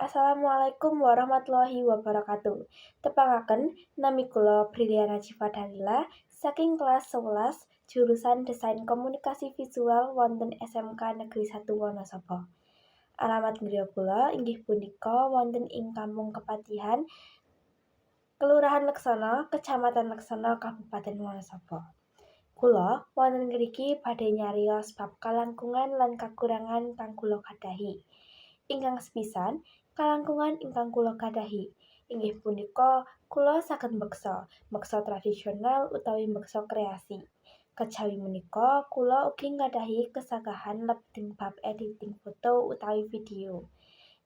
Assalamualaikum warahmatullahi wabarakatuh. Tepangaken nami kula Briliana Civa Dalila saking kelas 11 jurusan Desain Komunikasi Visual wonten SMK Negeri 1 Wonosobo. Alamat griya kula inggih punika wonten ing Kampung Kepatihan, Kelurahan Leksana, Kecamatan Leksana, Kabupaten Wonosobo. Kula wonten ngriki badhe nyarios bab kalangkungan lan kakurangan kang kula gadhahi. Ingkang sepisan, kalangkungan ingkang kula gadhahi inggih punika kula saged mbeksa tradisional utawi mbeksa kreasi. Kejawi menika kula ugi gadhahi kesagahan lebeteng bab editing foto utawi video.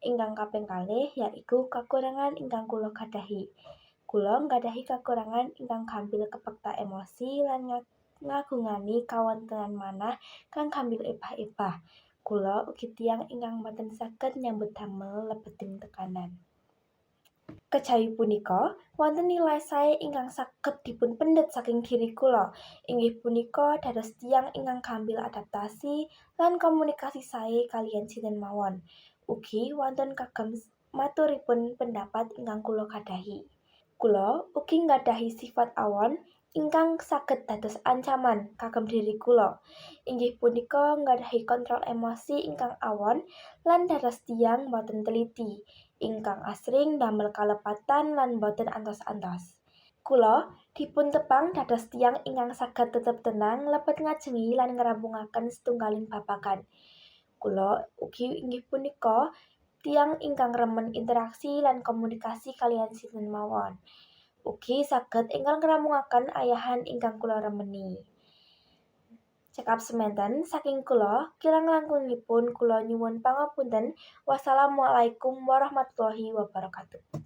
Ingkang kaping kalih yaiku kakurangan ingkang kula gadhahi. Kula gadhahi kakurangan ingkang gampil kepekta emosi lan ngagungani kawontenan manah kang gampil ebah-ebah. Kula ugi tiyang ingkang boten saged nyambut damel lebeting tekanan. Kejawi punika, wonten nilai sae ingkang saged dipunpendhet saking diri kula, inggih punika dados tiyang ingkang gampil adaptasi lan komunikasi sae kaliyan sinten mawon. Ugi wonten kagem maturipun pendapat ingkang kula gadhahi. Kula ugi nggadhahi sifat awon ingkang saged dados ancaman kagem diri kula. Inggih punika nggadhahi kontrol emosi ingkang awon lan dados tiyang boten teliti, ingkang asring damel kalepatan lan boten antos-antos. Kula dipuntepang dados tiyang ingkang saged tetep tenang lebet ngajengi lan ngrampungaken setunggaling babagan. Kula ugi inggih punika tiyang ingkang remen interaksi lan komunikasi kaliyan sinten mawon. Ugi saged ingkang ngrampungaken ayahan ingkang kula remeni. Cekap semanten saking kula, kirang langkungipun kula nyuwun pangapunten. Wassalamualaikum warahmatullahi wabarakatuh.